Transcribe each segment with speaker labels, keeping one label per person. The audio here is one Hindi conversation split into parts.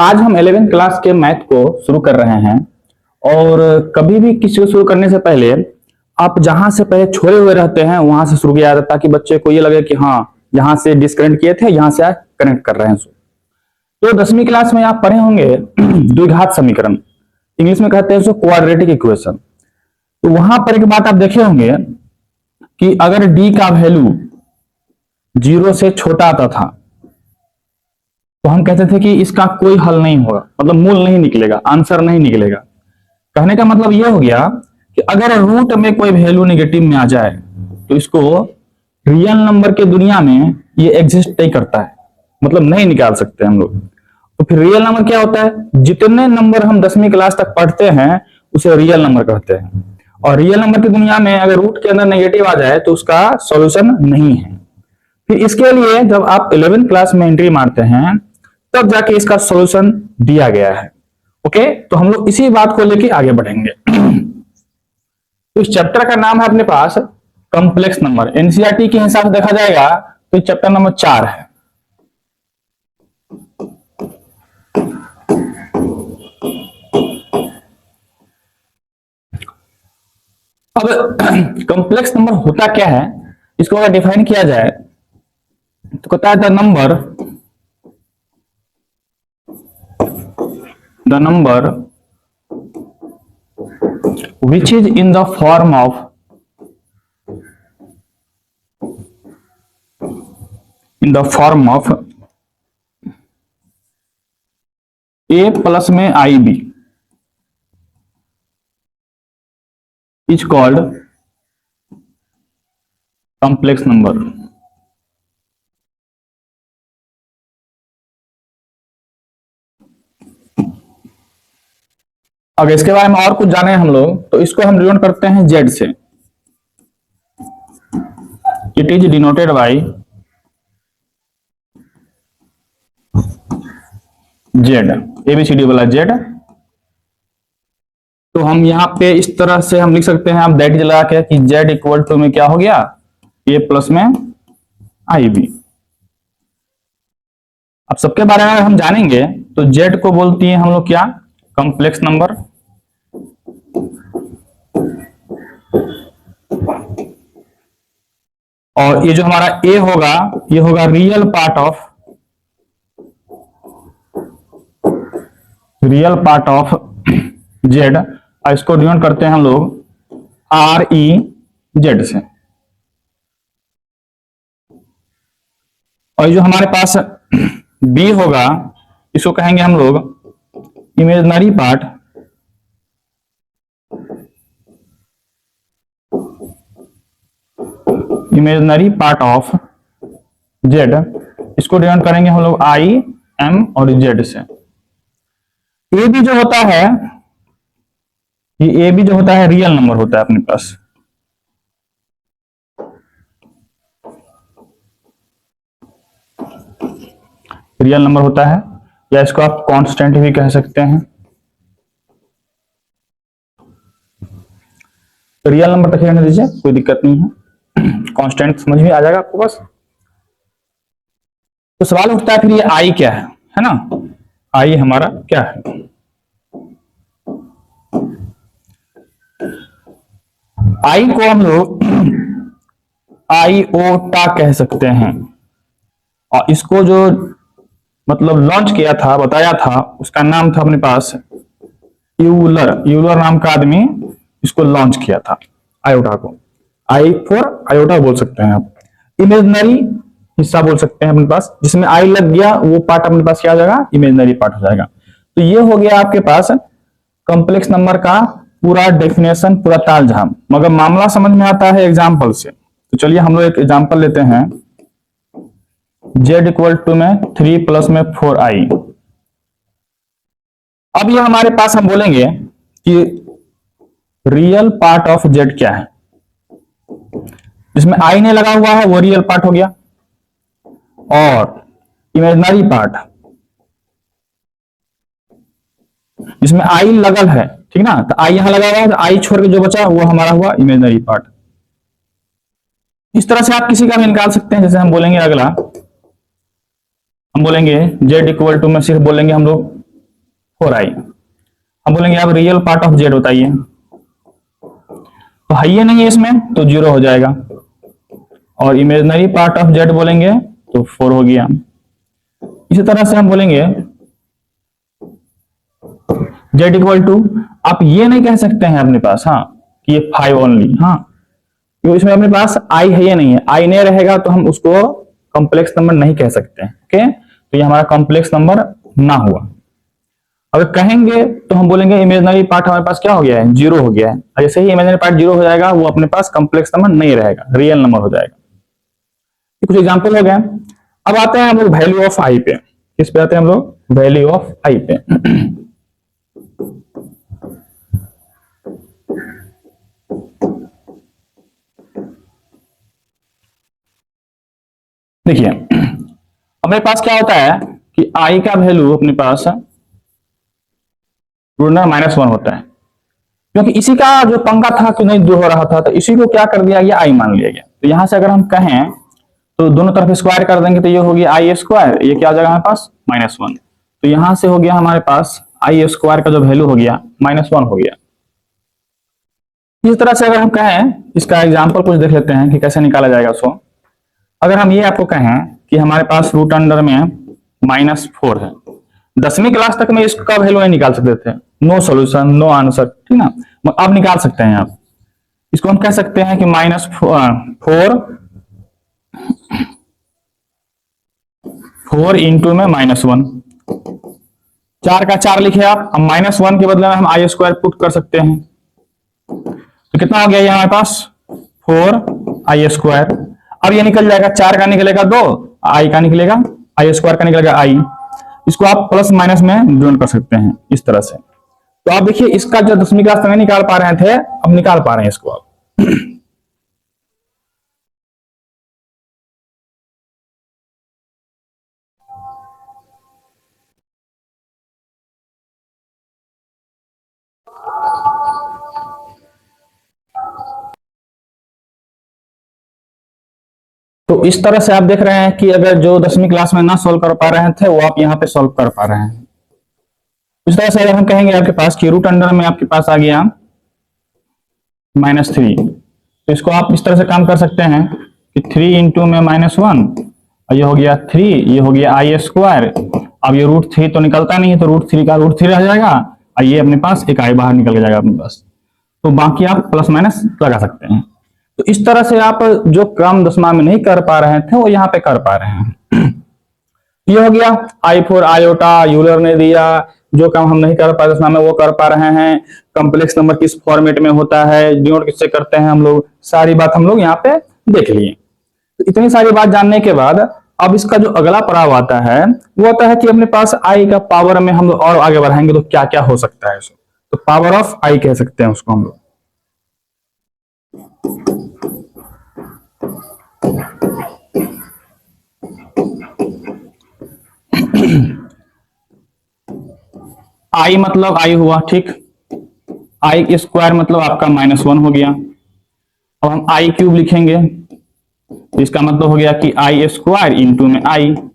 Speaker 1: आज हम 11th क्लास के मैथ को शुरू कर रहे हैं। और कभी भी किसी को शुरू करने से पहले आप जहां से पहले छोड़े हुए रहते हैं वहां से शुरू किया जाता है, ताकि बच्चे को ये लगे कि हाँ, यहाँ से डिस्कनेक्ट किए थे, यहाँ से कनेक्ट कर रहे हैं। तो 10वीं क्लास में आप पढ़े होंगे द्विघात समीकरण, इंग्लिश में कहते हैं उसको क्वाड्रेटिक इक्वेशन। तो वहां पर एक बात आप देखे होंगे कि अगर डी का वैल्यू 0 से छोटा आता था तो हम कहते थे कि इसका कोई हल नहीं होगा, मतलब मूल नहीं निकलेगा, आंसर नहीं निकलेगा। कहने का मतलब यह हो गया कि अगर रूट में कोई वैल्यू नेगेटिव में आ जाए तो इसको रियल नंबर के दुनिया में ये एग्जिस्ट नहीं करता है, मतलब नहीं निकाल सकते हम लोग। तो फिर रियल नंबर क्या होता है? जितने नंबर हम 10वीं क्लास तक पढ़ते हैं उसे रियल नंबर कहते हैं। और रियल नंबर की दुनिया में अगर रूट के अंदर नेगेटिव आ जाए तो उसका सॉल्यूशन नहीं है। फिर इसके लिए जब आप 11th क्लास में एंट्री मारते हैं तब जाके इसका सॉल्यूशन दिया गया है। ओके, तो हम लोग इसी बात को लेके आगे बढ़ेंगे। तो इस चैप्टर का नाम है अपने पास कॉम्प्लेक्स नंबर। एनसीईआरटी के हिसाब से देखा जाएगा तो चैप्टर नंबर 4 है। अब कॉम्प्लेक्स नंबर होता क्या है, इसको अगर डिफाइन किया जाए तो कहता है the number which is in the form of a plus में ib is called complex number। अगर इसके बारे में और कुछ जाने हम लोग तो इसको हम डिनोट करते हैं जेड से। It is denoted by Z, ABCD वाला जेड। तो हम यहाँ पे इस तरह से हम लिख सकते हैं, आप दैट इज लगा के कि जेड इक्वल टू में क्या हो गया, ए प्लस में आई बी। अब सबके बारे में हम जानेंगे तो जेड को बोलती है हम लोग क्या, कॉम्प्लेक्स नंबर। और ये जो हमारा ए होगा ये होगा रियल पार्ट ऑफ जेड। और इसको डिनोट करते हैं हम लोग आर ई जेड से। और ये जो हमारे पास बी होगा इसको कहेंगे हम लोग इमेजिनरी पार्ट ऑफ जेड। इसको डिनोट करेंगे हम लोग आई एम और जेड से। ए बी जो होता है, ये ए बी जो होता है रियल नंबर होता है अपने पास। रियल नंबर होता है, या इसको आप कांस्टेंट भी कह सकते हैं। रियल नंबर तक रहने दीजिए, कोई दिक्कत नहीं है, कांस्टेंट समझ में आ जाएगा आपको बस। तो सवाल उठता है फिर ये आई क्या है ना, आई हमारा क्या है। आई को हम लोग आईओटा कह सकते हैं। और इसको जो मतलब लॉन्च किया था, बताया था, उसका नाम था अपने पास यूलर नाम का आदमी इसको लॉन्च किया था आयोटा को। आई फॉर आयोटा बोल सकते हैं आप। इमेजिनरी हिस्सा बोल सकते हैं अपने पास, जिसमें आई लग गया वो पार्ट अपने पास क्या हो जाएगा, इमेजिनरी पार्ट हो जाएगा। तो ये हो गया आपके पास कॉम्प्लेक्स नंबर का पूरा डेफिनेशन, पूरा तालझाम। मगर मामला समझ में आता है एग्जाम्पल से। तो चलिए हम लोग एक एग्जाम्पल लेते हैं। z इक्वल टू में 3 प्लस में 4i। अब ये हमारे पास हम बोलेंगे कि रियल पार्ट ऑफ z क्या है। जिसमें i ने लगा हुआ है वो रियल पार्ट हो गया, और इमेजिनरी पार्ट जिसमें i लगल है, ठीक ना, तो i यहां लगा हुआ है, तो i छोड़ के जो बचा वो हमारा हुआ इमेजिनरी पार्ट। इस तरह से आप किसी का भी निकाल सकते हैं। जैसे हम बोलेंगे अगला, हम बोलेंगे z इक्वल टू में सिर्फ बोलेंगे हम लोग 4i। हम बोलेंगे अब रियल पार्ट ऑफ जेड बताइए, तो है ही नहीं है इसमें, तो 0 हो जाएगा। और इमेजिनरी पार्ट ऑफ जेड बोलेंगे तो 4 हो गया। इसी तरह से हम बोलेंगे जेड इक्वल टू, आप ये नहीं कह सकते हैं अपने पास हाँ कि ये 5 ओनली, हाँ क्योंकि इसमें अपने पास आई है या नहीं है, आई नहीं रहेगा तो हम उसको कॉम्प्लेक्स नंबर नहीं कह सकते। ओके, तो ये हमारा कॉम्प्लेक्स नंबर ना हुआ। अगर कहेंगे तो हम बोलेंगे इमेजिनरी पार्ट हमारे पास क्या हो गया है, 0 हो गया है। और जैसे ही इमेजिनरी पार्ट 0 हो जाएगा वो अपने पास कॉम्प्लेक्स नंबर नहीं रहेगा, रियल नंबर हो जाएगा। कुछ एग्जाम्पल हो गया। अब आते हैं हम लोग वैल्यू ऑफ आई पे। किस पे आते हैं हम लोग, वैल्यू ऑफ आई पे। देखिए हमारे पास क्या होता है कि आई का वैल्यू अपने पास -1 होता है, क्योंकि इसी का जो पंगा था कि नहीं दूर हो रहा था, तो इसी को क्या कर दिया गया, आई मान लिया गया। तो यहां से अगर हम कहें तो दोनों तरफ स्क्वायर कर देंगे तो ये हो गया आई स्क्वायर, ये क्या आ जाएगा हमारे पास -1। तो यहां से हो गया हमारे पास आई स्क्वायर का जो वैल्यू हो गया -1 हो गया। इस तरह से अगर हम कहें, इसका एग्जाम्पल कुछ देख लेते हैं कि कैसे निकाला जाएगा उसको। अगर हम ये आपको कहें कि हमारे पास रूट अंडर में -4 है, 10वीं क्लास तक में इसका वैल्यू नहीं निकाल सकते थे, नो सॉल्यूशन नो आंसर, ठीक ना। अब निकाल सकते हैं आप, इसको हम कह सकते हैं कि -4 इंटू में -1, 4 का 4 लिखे आप। अब -1 के बदले में हम आई स्क्वायर पुट कर सकते हैं, तो कितना हो गया ये हमारे पास 4i स्क्वायर। अब ये निकल जाएगा, 4 का निकलेगा 2, आई का निकलेगा, आई स्क्वायर का निकलेगा आई। इसको आप प्लस माइनस में डिवाइड कर सकते हैं इस तरह से। तो आप देखिए इसका जो 10वीं क्लास तक नहीं निकाल पा रहे थे, अब निकाल पा रहे हैं इसको आप। तो इस तरह से आप देख रहे हैं कि अगर जो 10वीं क्लास में ना सॉल्व कर पा रहे थे वो आप यहाँ पे सॉल्व कर पा रहे हैं। इस तरह से अगर हम कहेंगे आपके पास कि रूट अंडर में आपके पास आ गया -3, तो इसको आप इस तरह से काम कर सकते हैं कि 3 इंटू में -1, और ये हो गया 3, ये हो गया आई स्क्वायर। अब ये √3 तो निकलता नहीं है, तो √3 का √3 रह जाएगा, और ये अपने पास एक आई बाहर निकल जाएगा अपने पास। तो बाकी आप प्लस माइनस लगा सकते हैं। तो इस तरह से आप जो काम 10वां में नहीं कर पा रहे थे वो यहाँ पे कर पा रहे हैं। ये हो गया I4 आयोटा, यूलर ने दिया, जो काम हम नहीं कर पा 10वां में वो कर पा रहे हैं। कॉम्प्लेक्स नंबर किस फॉर्मेट में होता है, डिनोट किससे करते हैं हम लोग, सारी बात हम लोग यहाँ पे देख लिए। तो इतनी सारी बात जानने के बाद अब इसका जो अगला पड़ाव आता है वो आता है कि अपने पास आई का पावर में हम लोग और आगे बढ़ाएंगे तो क्या क्या हो सकता है इसको, तो पावर ऑफ आई कह सकते हैं उसको हम लोग। आई मतलब आई हुआ, ठीक, आई स्क्वायर मतलब आपका -1 हो गया। अब हम आई क्यूब लिखेंगे, तो इसका मतलब हो गया कि आई स्क्वायर इंटू में आई। तो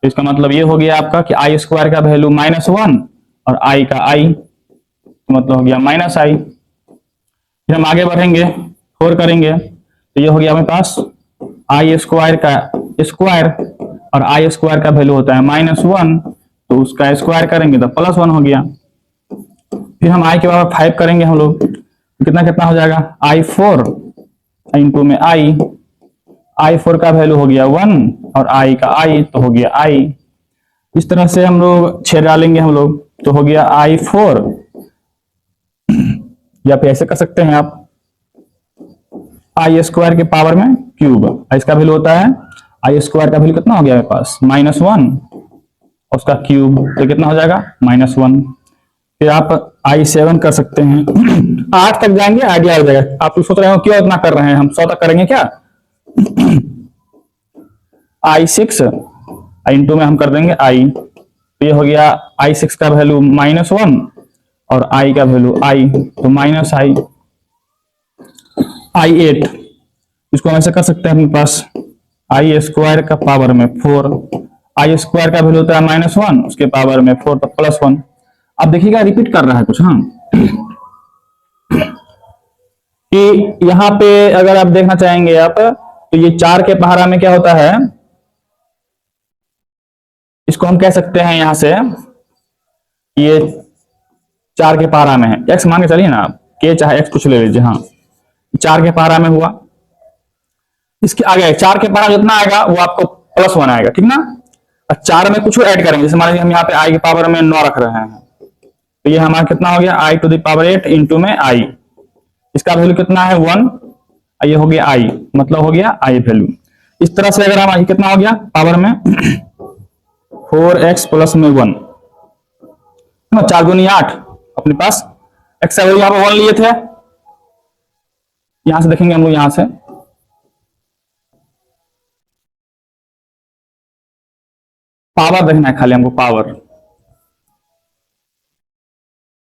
Speaker 1: इसका मतलब ये हो गया आपका कि आई स्क्वायर का वैल्यू -1 और आई का आई, तो मतलब हो गया -i। फिर हम आगे बढ़ेंगे, 4 करेंगे, तो ये हो गया हमारे पास आई स्क्वायर का स्क्वायर, और आई स्क्वायर का वैल्यू होता है -1, तो उसका स्क्वायर करेंगे तो +1 हो गया। फिर हम आई के बराबर 5 करेंगे हम लोग, कितना कितना हो जाएगा I4 इंटू में I4 का वैल्यू हो गया 1 और I का I तो हो गया I। इस तरह से हम लोग 6 डालेंगे हम लोग, तो हो गया I4, या फिर ऐसे कर सकते हैं आप आई स्क्वायर के पावर में क्यूब। इसका वैल्यू होता है आई स्क्वायर का वैल्यू कितना हो गया मेरे पास -1, और उसका क्यूब तो कितना हो जाएगा -1। फिर आप I7 कर सकते हैं। 8 तक जाएंगे आइडिया हो जाएगा। आप सोच रहे हो क्यों इतना कर रहे हैं, हम 100 तक करेंगे क्या। I6 इंटू में हम कर देंगे I, तो ये हो गया I6 का वैल्यू -1 और I का वैल्यू I, तो -I। I8 इसको हम ऐसे कर सकते हैं अपने पास आई स्क्वायर का पावर में 4, आई स्क्वायर का वैल्यू होता है -1, उसके पावर में 4 तो +1। अब देखिएगा रिपीट कर रहा है कुछ, हाँ, कि यहाँ पे अगर आप देखना चाहेंगे आप, तो ये 4 के पहाड़ा में क्या होता है, इसको हम कह सकते हैं यहां से, ये 4 के पहाड़ा में है, x मान के चलिए ना आप, k चाहे x कुछ ले लीजिए, हाँ 4 के पहाड़ा में हुआ। इसके आगे 4 के पहाड़ा जितना आएगा वो आपको +1 आएगा, ठीक ना। और 4 में कुछ ऐड करेंगे, जैसे मान लीजिए हम यहाँ पे i की पावर में 9 रख रहे हैं, तो ये हमारा कितना हो गया i⁸ इंटू में i, इसका वैल्यू कितना है 1, ये हो गया i, मतलब हो गया i वैल्यू। इस तरह से अगर हम कितना हो गया पावर में 4x प्लस में 1, 4 दूनी 8, अपने पास x का वैल्यू यहाँ पे 1 लिए थे, यहां से देखेंगे हम लोग, यहां से पावर देखना है खाली हमको, पावर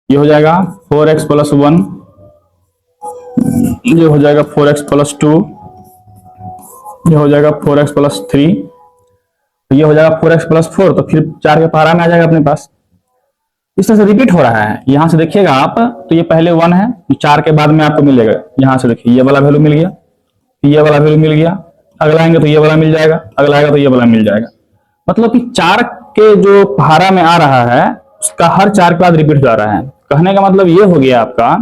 Speaker 1: ये हो जाएगा 4x प्लस 1, ये हो जाएगा 4x प्लस 2, ये हो जाएगा 4x प्लस 3, ये हो जाएगा 4x प्लस 4, तो फिर 4 के पहाड़ा में आ जाएगा अपने पास। इस तरह से रिपीट हो रहा है। यहां से देखिएगा आप, तो ये पहले 1 है, 4 के बाद में आपको मिलेगा, यहां से देखिए ये वाला वैल्यू मिल गया, ये वाला वैल्यू मिल गया, अगला आएंगे तो ये वाला मिल जाएगा, अगला आएगा तो ये वाला मिल जाएगा। मतलब कि 4 के जो पहाड़ा में आ रहा है उसका हर 4 के बाद रिपीट हो जा रहा है। कहने का मतलब ये हो गया आपका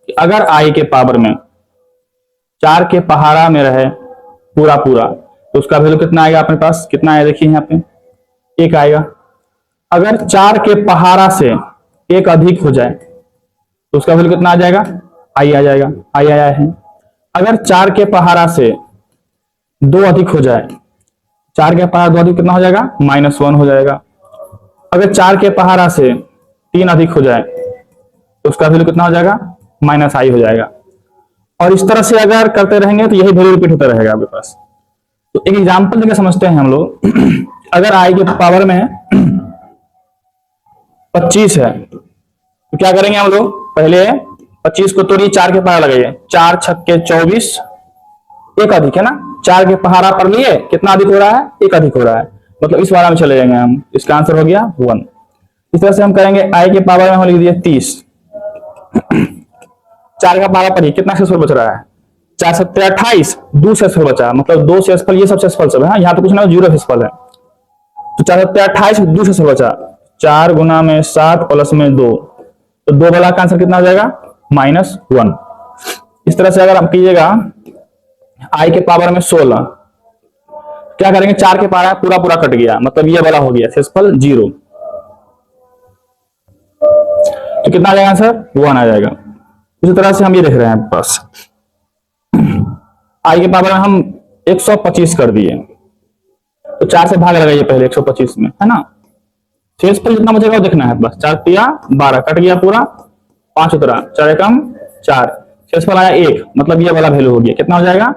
Speaker 1: कि अगर i के पावर में 4 के पहाड़ा में रहे पूरा पूरा, तो उसका वैल्यू कितना आएगा अपने पास, कितना आया देखिए यहाँ पे 1 आएगा। अगर 4 के पहाड़ा से 1 अधिक हो जाए तो उसका वैल्यू कितना आ जाएगा, i आ जाएगा, i आया है। अगर 4 के पहाड़ा से 2 अधिक हो जाए, 4 के पहाड़ा 2 अधिक कितना हो जाएगा, -1 हो जाएगा। अगर 4 के पहाड़ा से 3 अधिक हो जाए तो उसका वैल्यू कितना हो जाएगा, -i हो जाएगा। और इस तरह से अगर करते रहेंगे तो यही वैल्यू रिपीट होता रहेगा आपके पास। तो एक एग्जांपल देकर समझते हैं हम लोग। अगर i के पावर में 25 है तो क्या करेंगे हम लोग, पहले 25 को तोड़िए, 4 के पहाड़ा लगाइए, 4 छक्के 24, 1 अधिक है ना, 4 के पहाड़ा पर लिए कितना अधिक हो रहा है, 1 अधिक हो रहा है, मतलब इस वाला में चले जाएंगे हम, इसका आंसर हो गया 1। इस तरह से हम करेंगे i के पावर में हम लिख दिए 30, 4 का पहाड़ा पर कितना शेषफल बच रहा है, 4 7 28, 2 शेषफल बचा, मतलब 2 शेषफल, ये सब शेषफल सब है, यहाँ पे कुछ ना 0 शेषफल है, तो 4 7 28, 2 शेषफल बचा, 4 गुना में 7 प्लस में 2, तो 2 वाला का आंसर कितना हो जाएगा, -1। इस तरह से अगर आप कीजिएगा i के पावर में 16, क्या करेंगे, 4 के पहाड़ा पूरा पूरा कट गया, मतलब ये वाला हो गया शेषफल 0, तो कितना आ जाएगा आंसर, 1 आ जाएगा। इसी तरह से हम ये देख रहे हैं बस, i के पावर में हम 125 कर दिए, तो 4 से भाग लगाइए पहले 125 में, है ना, शेषफल जितना बचेगा वो देखना है बस। 4 तिया 12 कट गया पूरा, 5 उतरा, 4 एकम 4, शेषफल आया 1, मतलब ये वाला वैल्यू हो गया, कितना हो जाएगा,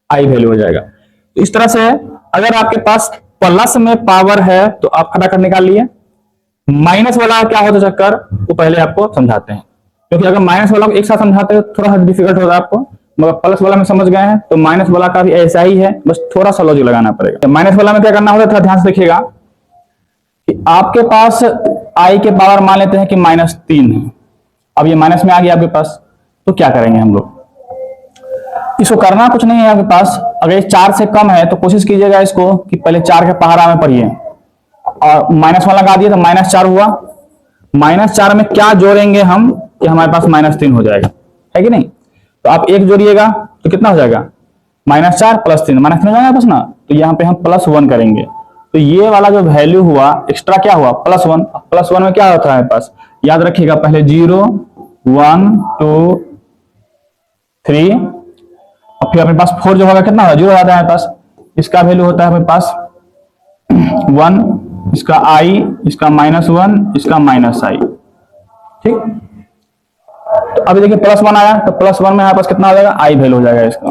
Speaker 1: i वैल्यू हो जाएगा। तो इस तरह से अगर आपके पास प्लस में पावर है तो आप फटाफट निकाल लिए, माइनस वाला क्या होता है चक्कर, वो पहले आपको समझाते हैं, क्योंकि अगर माइनस वाला को एक साथ समझाते हैं थोड़ा सा डिफिकल्ट होगा आपको, मगर प्लस वाला में समझ गए हैं तो माइनस वाला का भी ऐसा ही है, बस थोड़ा सा लॉजिक लगाना पड़ेगा। माइनस वाला में क्या करना होता है, थोड़ा ध्यान से देखिएगा कि आपके पास i के पावर मान लेते हैं कि -3 है, अब ये माइनस में आ गया आपके पास, तो क्या करेंगे हम लोग, इसको करना कुछ नहीं है आपके पास। अगर 4 से कम है तो कोशिश कीजिएगा इसको कि पहले 4 के पहाड़ा में पढ़िए, और -1 लगा दिए तो -4 हुआ, -4 में क्या जोड़ेंगे हम कि हमारे पास -3 हो जाएगा, है कि नहीं। तो आप 1 जोड़िएगा तो कितना हो जाएगा, -4 + 3, -3 हो जाएगा बस ना, तो यहाँ पे हम +1 करेंगे, तो ये वाला जो वैल्यू हुआ एक्स्ट्रा क्या हुआ, +1। +1 में क्या होता है हमारे पास, याद रखिएगा पहले 0 1 2 3, और फिर अपने पास 4 जो होगा कितना होगा, 0 आता है हमारे पास, इसका वैल्यू होता है हमारे पास 1, इसका i, इसका -1, इसका -i, ठीक। तो अभी देखिए +1 आया, तो +1 में हमारे पास कितना हो जाएगा, i वैल्यू हो जाएगा इसका।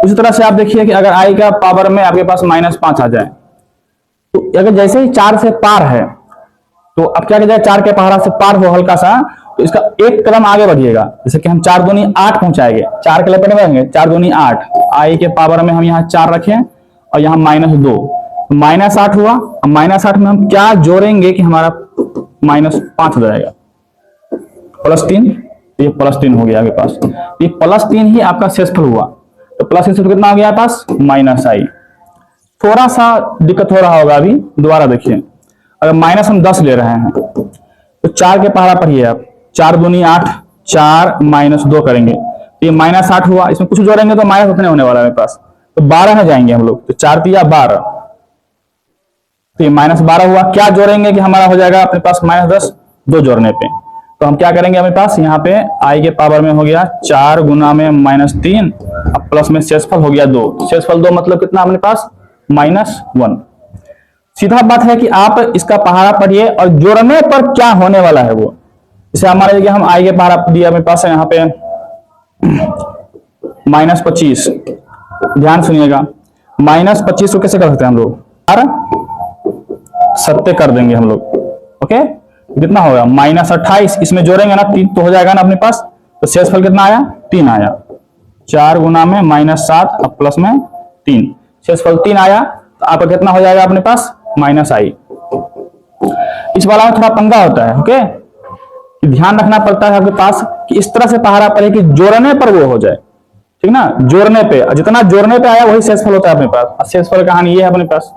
Speaker 1: इसी तरह से आप देखिए कि अगर i का पावर में आपके पास -5 आ जाए, तो अगर जैसे ही 4 से पार है तो अब क्या किया जाए, 4 के पहाड़ा से पार हो हल्का सा, तो इसका एक कदम आगे बढ़िएगा, जैसे कि हम 4 दूनी 8 पहुंचाएंगे, 4 के लपेट में रहेंगे, 4 दूनी 8, i के पावर में हम यहाँ 4 रखें और यहाँ -2, -8 हुआ। अब -8 में हम क्या जोड़ेंगे कि हमारा -5 हो जाएगा, +3, ये +3 हो गया आपके पास। ये +3 ही आपका शेषफल हुआ, तो +3 से कितना हो गया आपके पास -i। थोड़ा सा दिक्कत हो रहा होगा अभी, दोबारा देखिए। अगर माइनस हम 10 ले रहे हैं तो 4 के पहाड़ा पढ़िए आप, 4 दूनी 8, 4 -2 करेंगे तो ये -8 हुआ। इसमें कुछ जोड़ेंगे तो माइनस उतने होने वाला है मेरे पास, तो 12 में जाएंगे हम लोग, तो 4 तिया 12, तो ये -12 हुआ। क्या जोड़ेंगे कि हमारा हो जाएगा अपने पास -10, 2 जोड़ने पे, तो हम क्या करेंगे अपने पास यहाँ पे i के पावर में हो गया 4 गुना में -3, अब प्लस में शेषफल हो गया 2, शेषफल 2 मतलब कितना अपने पास -1। सीधा बात है कि आप इसका पहाड़ा पढ़िए और जोड़ने पर क्या होने वाला है वो। जैसे हमारे लिए हम i के पहाड़ा दिया मेरे पास है यहाँ पे -25, ध्यान सुनिएगा, -25 को कैसे कर सकते हैं हम लोग, 7 कर देंगे हम लोग, ओके। कितना होगा -28, इसमें जोड़ेंगे ना 3 तो हो जाएगा ना अपने पास, तो शेषफल कितना आया 3 आया, 4 गुना में -7 अब प्लस में 3, शेषफल 3 आया, तो आपका कितना हो जाएगा अपने पास -i। इस वाला में थोड़ा पंगा होता है, ओके, ध्यान रखना पड़ता है आपके पास कि इस तरह से पहाड़ा पड़े कि जोड़ने पर वो हो जाए, ठीक ना, जोड़ने पे जितना जोड़ने पे आया वही शेषफल होता है अपने पास। शेषफल कहानी ये है अपने पास।